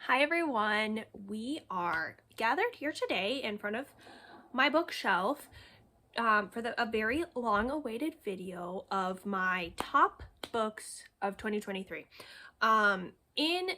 Hi everyone, we are gathered here today in front of my bookshelf for a very long-awaited video of my top books of 2023. In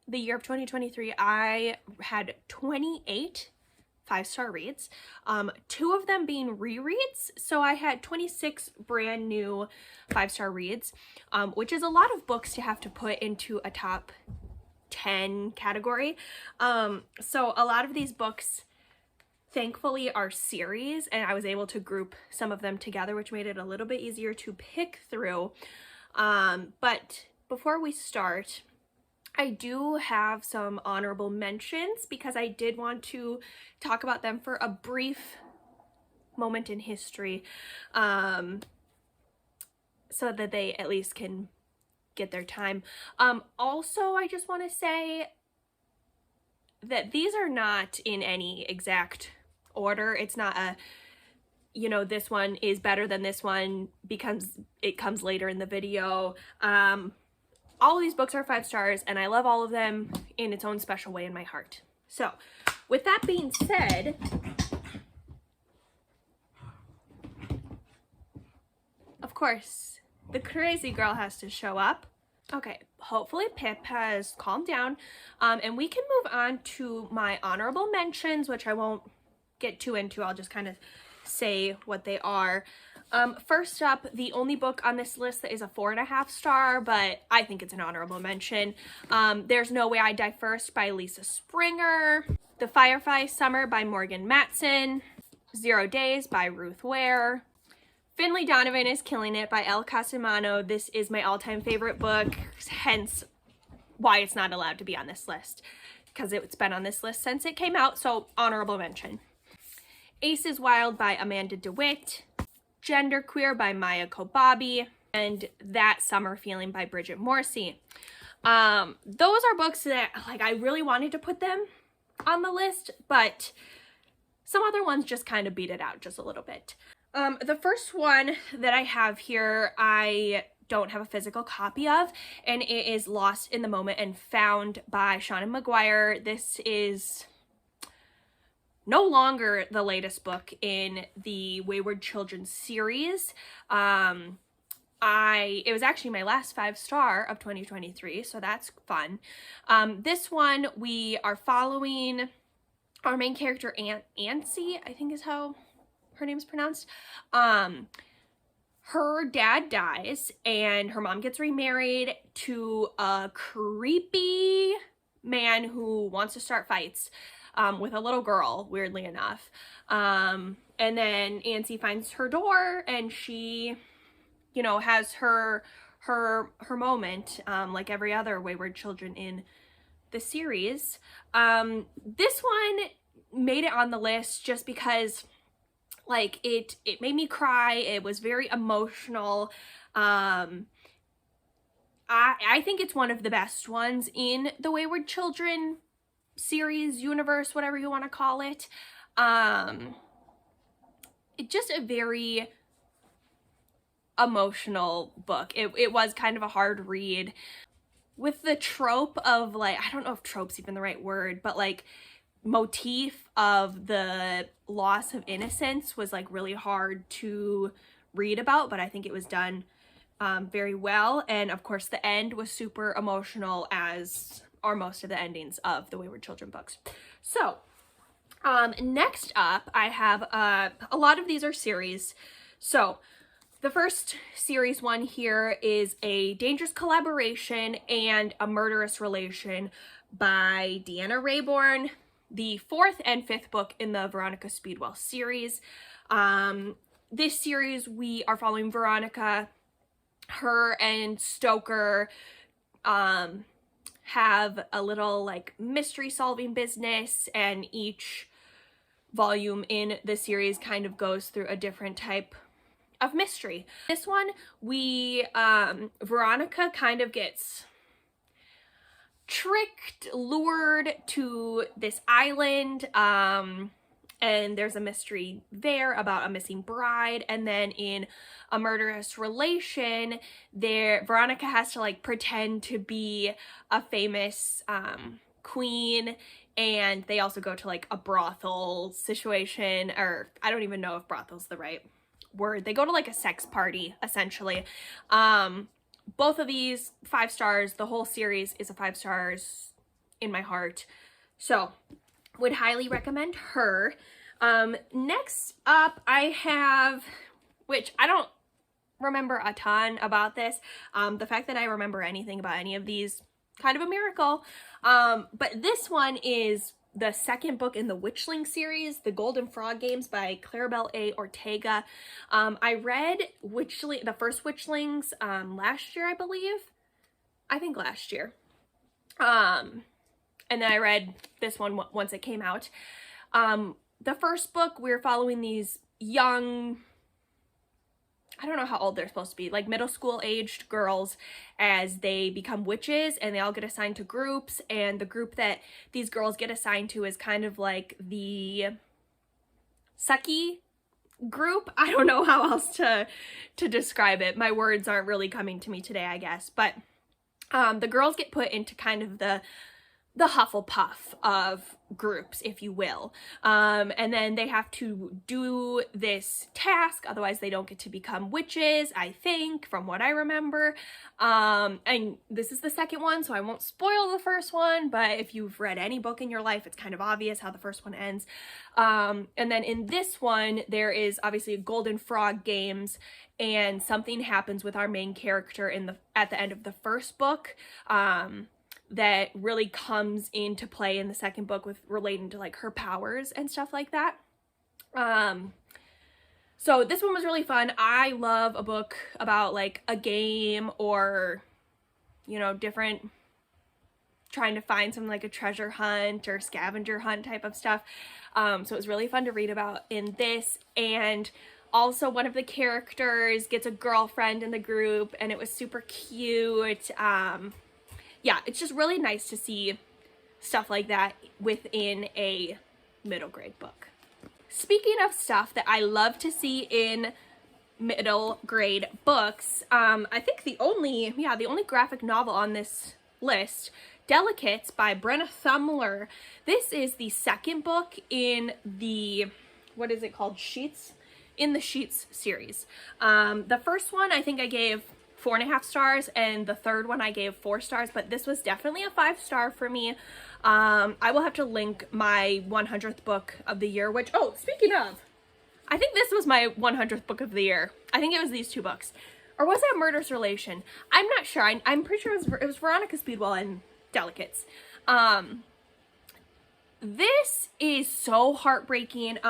the year of 2023, I had 28 five-star reads, two of them being rereads, so I had 26 brand new five-star reads, which is a lot of books to have to put into a top 10 category. So a lot of these books thankfully are series, and I was able to group some of them together, which made it a little bit easier to pick through. But before we start, I do have some honorable mentions because I did want to talk about them for a brief moment in history, so that they at least can get their time. Also, I just want to say that these are not in any exact order. It's not a, this one is better than this one because it comes later in the video. All of these books are 5 stars, and I love all of them in its own special way in my heart. So, with that being said, of course, the crazy girl has to show up. Okay, hopefully Pip has calmed down, and we can move on to my honorable mentions, which I won't get too into. I'll just kind of say what they are. First up, the only book on this list that is a 4.5 star, but I think it's an honorable mention. There's No Way I Die First by Lisa Springer, The Firefly Summer by Morgan Matson, 0 Days by Ruth Ware, Finley Donovan is Killing It by Elle Casimano. This is my all-time favorite book, hence why it's not allowed to be on this list, because it's been on this list since it came out, so honorable mention. Ace is Wild by Amanda DeWitt, Genderqueer by Maya Kobabe, and That Summer Feeling by Bridget Morrissey. Those are books that, I really wanted to put them on the list, but some other ones just kind of beat it out just a little bit. The first one that I have here, I don't have a physical copy of, and it is Lost in the Moment and Found by Seanan McGuire. This is no longer the latest book in the Wayward Children series. It was actually my last 5 star of 2023, so that's fun. This one, we are following our main character, Ancy, I think is how her name's pronounced. Her dad dies and her mom gets remarried to a creepy man who wants to start fights with a little girl, weirdly enough. And then Ancy finds her door, and she, has her moment, like every other Wayward Children in the series. This one made it on the list just because it made me cry. It was very emotional. I think it's one of the best ones in the Wayward Children series, universe, whatever you want to call it. It's just a very emotional book. It was kind of a hard read with the trope of I don't know if trope's even the right word, but motif of the loss of innocence was really hard to read about, but I think it was done very well. And of course the end was super emotional, as are most of the endings of the Wayward Children books. So next up, I have a lot of these are series. So the first series one here is A Dangerous Collaboration and A Murderous Relation by Deanna Raybourn, the 4th and 5th book in the Veronica Speedwell series. This series, we are following Veronica. Her and Stoker have a little mystery solving business, and each volume in the series kind of goes through a different type of mystery. This one, Veronica kind of gets tricked, lured to this island, and there's a mystery there about a missing bride. And then in A Murderous Relation, Veronica has to pretend to be a famous queen, and they also go to like a brothel situation, or I don't even know if brothel's the right word. They go to like a sex party, essentially. Both of these 5 stars. The whole series is a 5 stars in my heart. So would highly recommend her. Next up I have, which I don't remember a ton about this. The fact that I remember anything about any of these, kind of a miracle. But this one is the second book in the Witchling series, The Golden Frog Games by Claribel A. Ortega. I read the first Witchlings last year, I believe. I think last year. And then I read this one once it came out. The first book, we're following these young, I don't know how old they're supposed to be, like middle school aged girls as they become witches, and they all get assigned to groups, and the group that these girls get assigned to is kind of like the sucky group. I don't know how else to describe it. My words aren't really coming to me today, I guess. But the girls get put into kind of the Hufflepuff of groups, if you will. And then they have to do this task, otherwise they don't get to become witches, I think, from what I remember. And this is the second one, so I won't spoil the first one, but if you've read any book in your life, it's kind of obvious how the first one ends. And then in this one, there is obviously a Golden Frog Games, and something happens with our main character at the end of the first book. That really comes into play in the second book with relating to like her powers and stuff like that. So this one was really fun. I love a book about like a game or, you know, different, trying to find something like a treasure hunt or scavenger hunt type of stuff. So it was really fun to read about in this. And also one of the characters gets a girlfriend in the group, and it was super cute. Yeah, it's just really nice to see stuff like that within a middle grade book. Speaking of stuff that I love to see in middle grade books, I think the only graphic novel on this list, Delicates by Brenna Thumler. This is the second book in the, what is it called? Sheets? In the Sheets series. The first one I think I gave 4.5 stars, and the third one I gave 4 stars, but this was definitely a 5-star for me. I will have to link my 100th book of the year, which, oh, speaking of, I think this was my 100th book of the year. I think it was these 2 books. Or was that Murderous Relation? I'm not sure. I'm pretty sure it was Veronica Speedwell and Delicates. This is so heartbreaking.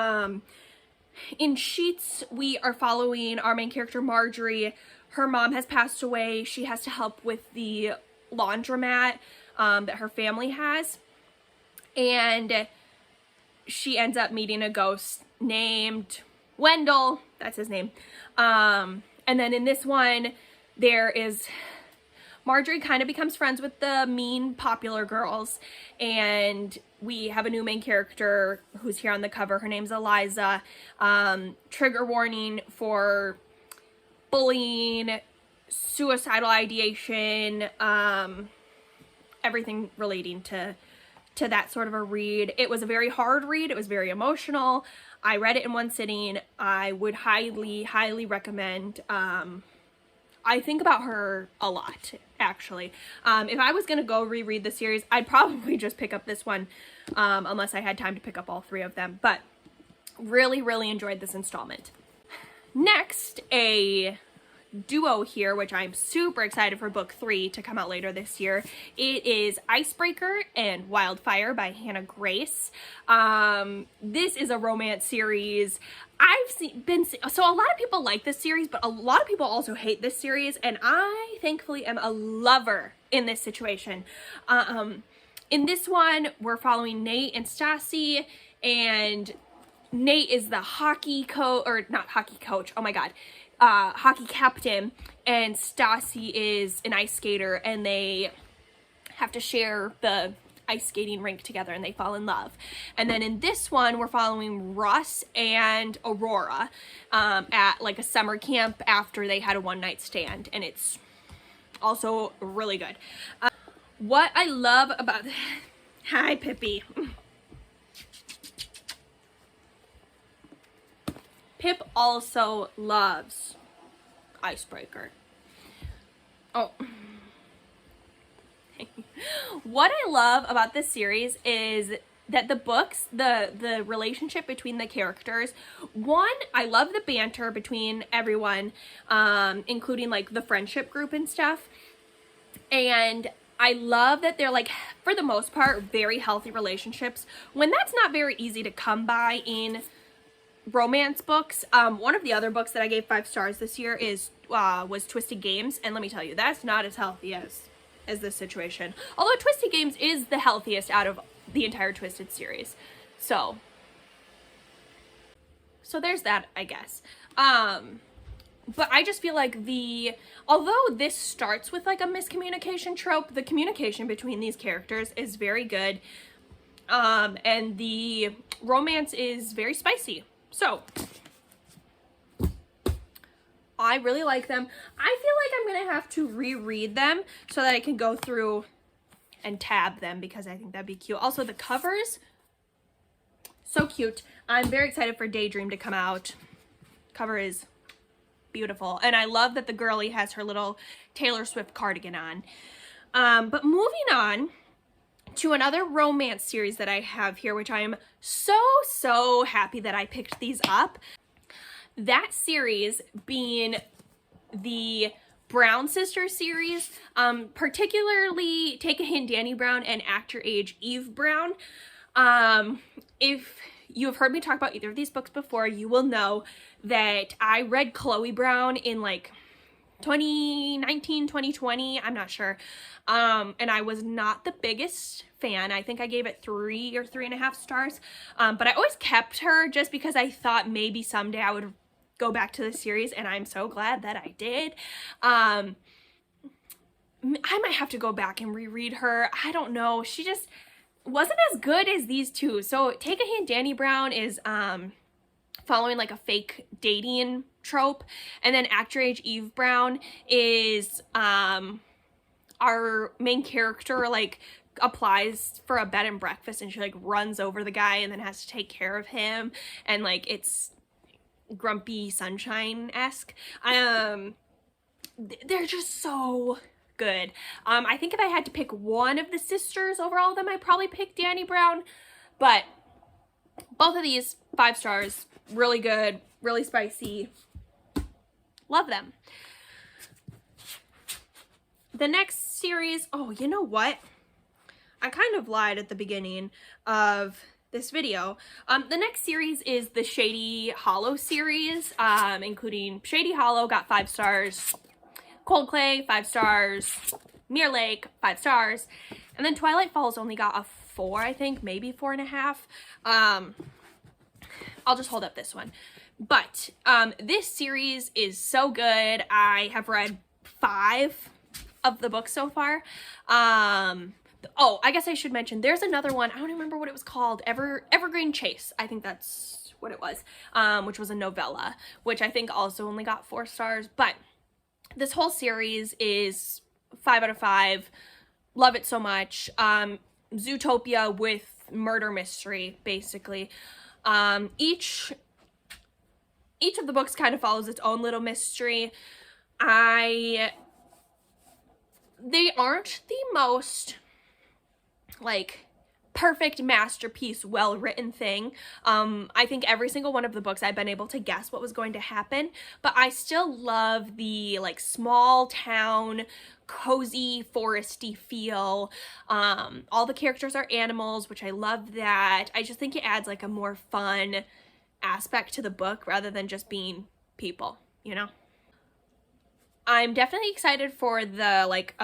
In Sheets, we are following our main character, Marjorie. Her mom has passed away. She has to help with the laundromat that her family has. And she ends up meeting a ghost named Wendell. That's his name. And then in this one, Marjorie kind of becomes friends with the mean popular girls. And we have a new main character who's here on the cover. Her name's Eliza. Trigger warning for bullying, suicidal ideation, everything relating to that sort of a read. It was a very hard read. It was very emotional. I read it in one sitting. I would highly, highly recommend. I think about her a lot, actually. If I was going to go reread the series, I'd probably just pick up this one, unless I had time to pick up all 3 of them. But really, really enjoyed this installment. Next, a duo here, which I'm super excited for book 3 to come out later this year. It is Icebreaker and Wildfire by Hannah Grace. This is a romance series. So a lot of people like this series, but a lot of people also hate this series, and I thankfully am a lover in this situation. In this one, we're following Nate and Stassi, and Nate is the hockey captain, and Stassi is an ice skater, and they have to share the ice skating rink together, and they fall in love. And then in this one, we're following Russ and Aurora at like a summer camp after they had a one-night stand, and it's also really good. What I love about Hi, Pippi. Pip also loves Icebreaker. Oh. What I love about this series is that the books, the relationship between the characters, one, I love the banter between everyone, including like the friendship group and stuff. And I love that they're like, for the most part, very healthy relationships, when that's not very easy to come by in romance books. One of the other books that I gave 5 stars this year was Twisted Games, and let me tell you, that's not as healthy as this situation. Although Twisted Games is the healthiest out of the entire Twisted series. So there's that, I guess. But I just feel like although this starts with like a miscommunication trope, the communication between these characters is very good. And the romance is very spicy. So I really like them. I feel like I'm going to have to reread them so that I can go through and tab them, because I think that'd be cute. Also, the covers, so cute. I'm very excited for Daydream to come out. Cover is beautiful. And I love that the girly has her little Taylor Swift cardigan on. But moving on to another romance series that I have here, which I am so happy that I picked these up. That series being the Brown Sisters series, particularly Take a Hint Danny Brown and Act Your Age Eve Brown. If you have heard me talk about either of these books before, you will know that I read Chloe Brown in like 2019, 2020, I'm not sure. And I was not the biggest fan. I think I gave it 3 or 3.5 stars. But I always kept her just because I thought maybe someday I would go back to the series, and I'm so glad that I did. I might have to go back and reread her. I don't know. She just wasn't as good as these two. So Take a Hint Danny Brown is following like a fake dating trope, and then Act Your Age Eve Brown is our main character like applies for a bed and breakfast, and she like runs over the guy and then has to take care of him, and like it's Grumpy Sunshine-esque. They're just so good. I think if I had to pick one of the sisters over all of them, I'd probably pick Danny Brown, but both of these 5 stars, really good, really spicy, love them. The next series, oh, you know what? I kind of lied at the beginning of this video. The next series is the Shady Hollow series, including Shady Hollow got 5 stars, Cold Clay 5 stars, Mirror Lake 5 stars, and then Twilight Falls only got a 4, I think, maybe 4.5. I'll just hold up this one. But this series is so good. I have read 5 of the books so far. Oh, I guess I should mention, there's another one. I don't remember what it was called. Evergreen Chase. I think that's what it was, which was a novella, which I think also only got 4 stars. But this whole series is 5 out of 5. Love it so much. Zootopia with murder mystery, basically. Each of the books kind of follows its own little mystery. They aren't the most like perfect masterpiece, well-written thing. I think every single one of the books I've been able to guess what was going to happen, but I still love the like small town, cozy, foresty feel. All the characters are animals, which I love that. I just think it adds like a more fun aspect to the book rather than just being people, you know? I'm definitely excited for the like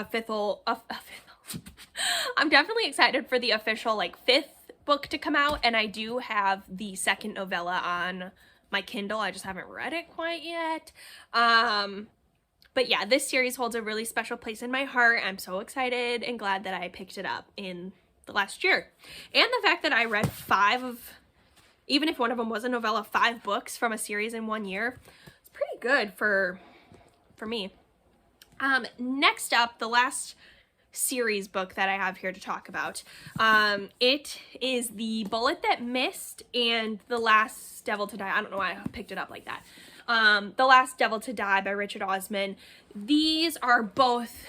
I'm definitely excited for the official like 5th book to come out, and I do have the 2nd novella on my Kindle. I just haven't read it quite yet. But yeah, this series holds a really special place in my heart. I'm so excited and glad that I picked it up in the last year. And the fact that I read 5 of, even if one of them was a novella, 5 books from a series in 1 year, it's pretty good for me. Next up, the last series book that I have here to talk about. It is The Bullet That Missed and The Last Devil to Die. I don't know why I picked it up like that. The Last Devil to Die by Richard Osman. These are both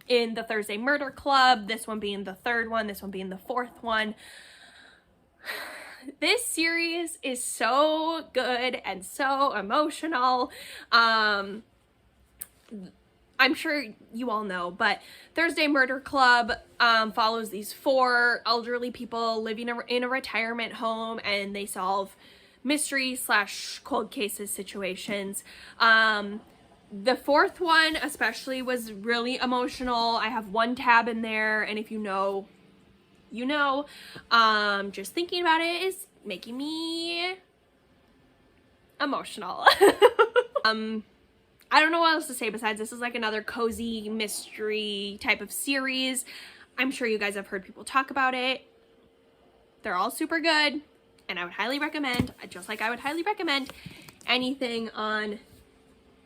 in the Thursday Murder Club, this one being the third one, this one being the fourth one. This series is so good and so emotional. I'm sure you all know, but Thursday Murder Club follows these 4 elderly people living in a retirement home, and they solve mystery / cold cases situations. The fourth one especially was really emotional. I have 1 tab in there, and if you know, you know. Just thinking about it is making me emotional. I don't know what else to say besides this is like another cozy mystery type of series. I'm sure you guys have heard people talk about it. They're all super good, and I would highly recommend, just like I would highly recommend anything on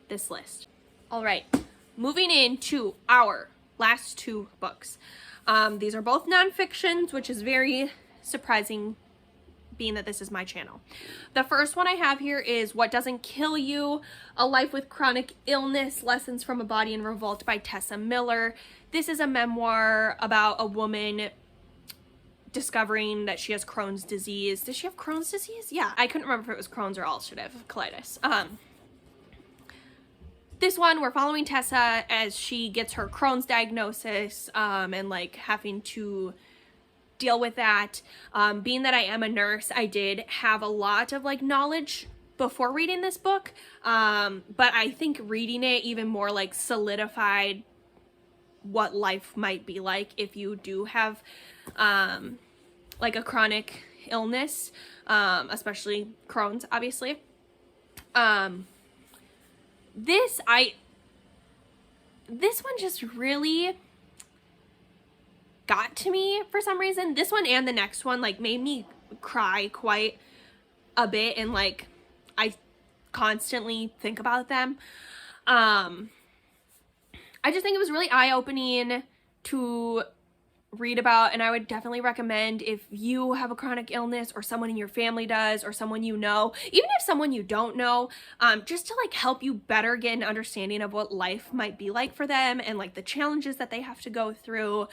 this list. All right, moving into our last 2 books. These are both nonfictions, which is very surprising, being that this is my channel. The first one I have here is What Doesn't Kill You: A Life with Chronic Illness, Lessons from a Body in Revolt by Tessa Miller. This is a memoir about a woman discovering that she has Crohn's disease. Does she have Crohn's disease? Yeah, I couldn't remember if it was Crohn's or ulcerative colitis. This one, we're following Tessa as she gets her Crohn's diagnosis, and like having to deal with that. Being that I am a nurse, I did have a lot of like knowledge before reading this book, but I think reading it even more like solidified what life might be like if you do have like a chronic illness, especially Crohn's, obviously. This one just really got to me for some reason. This one and the next one like made me cry quite a bit, and like I constantly think about them. I just think it was really eye-opening to read about, and I would definitely recommend if you have a chronic illness or someone in your family does, or someone you know, even if someone you don't know, just to like help you better get an understanding of what life might be like for them and like the challenges that they have to go through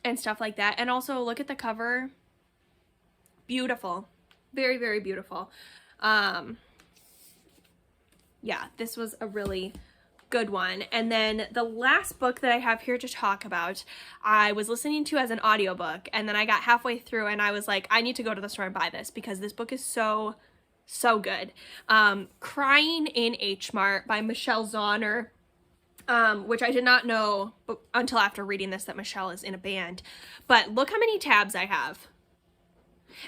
and stuff like that. And also look at the cover. Beautiful. Very, very beautiful. Yeah, this was a really good one. And then the last book that I have here to talk about, I was listening to as an audiobook, and then I got halfway through and I was like, I need to go to the store and buy this because this book is so good. Crying in Hmart by Michelle Zauner, which I did not know until after reading this that Michelle is in a band. But look how many tabs I have.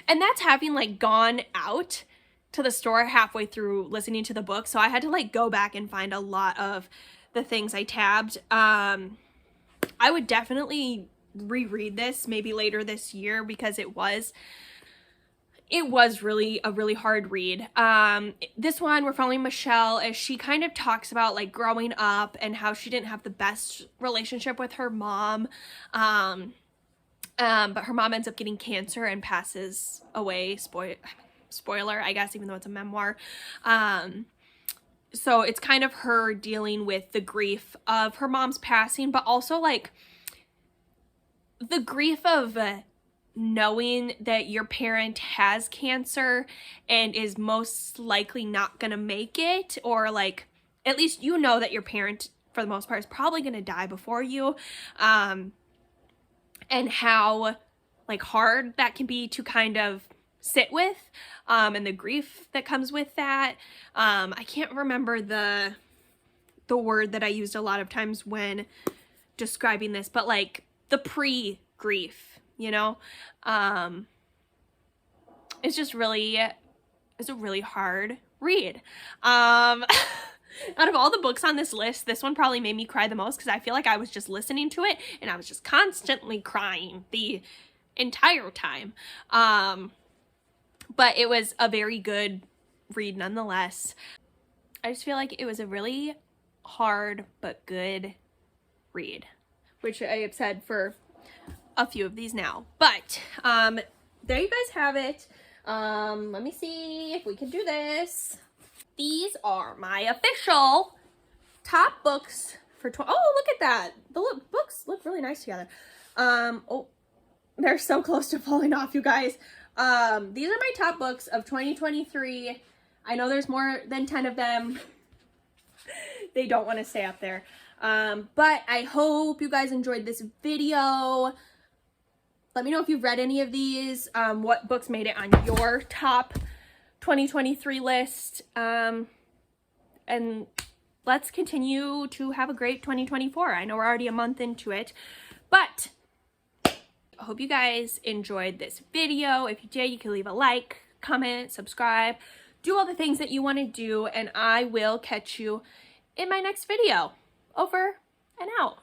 And that's having like gone out to the store halfway through listening to the book, so I had to like go back and find a lot of the things I tabbed. I would definitely reread this maybe later this year because it was really a really hard read. This one we're following Michelle as she kind of talks about like growing up and how she didn't have the best relationship with her mom. But her mom ends up getting cancer and passes away. Spoiler, I guess, even though it's a memoir. So it's kind of her dealing with the grief of her mom's passing, but also like the grief of knowing that your parent has cancer and is most likely not gonna make it, or like at least you know that your parent for the most part is probably gonna die before you, and how like hard that can be to kind of sit with, and the grief that comes with that. I can't remember the word that I used a lot of times when describing this, but like the pre-grief, you know? It's just really, it's a really hard read. Out of all the books on this list, this one probably made me cry the most because I feel like I was just listening to it and I was just constantly crying the entire time. But it was a very good read nonetheless. I just feel like it was a really hard but good read. which I have said for a few of these now. But there you guys have it. Let me see if we can do this. These are my official top books for oh, look at that. The books look really nice together. Oh, they're so close to falling off, you guys. These are my top books of 2023. I know there's more than 10 of them. They don't want to stay up there. But I hope you guys enjoyed this video. Let me know if you've read any of these, what books made it on your top 2023 list. And let's continue to have a great 2024. I know we're already a month into it, but I hope you guys enjoyed this video. If you did, you can leave a like, comment, subscribe, do all the things that you want to do, and I will catch you in my next video. Over and out.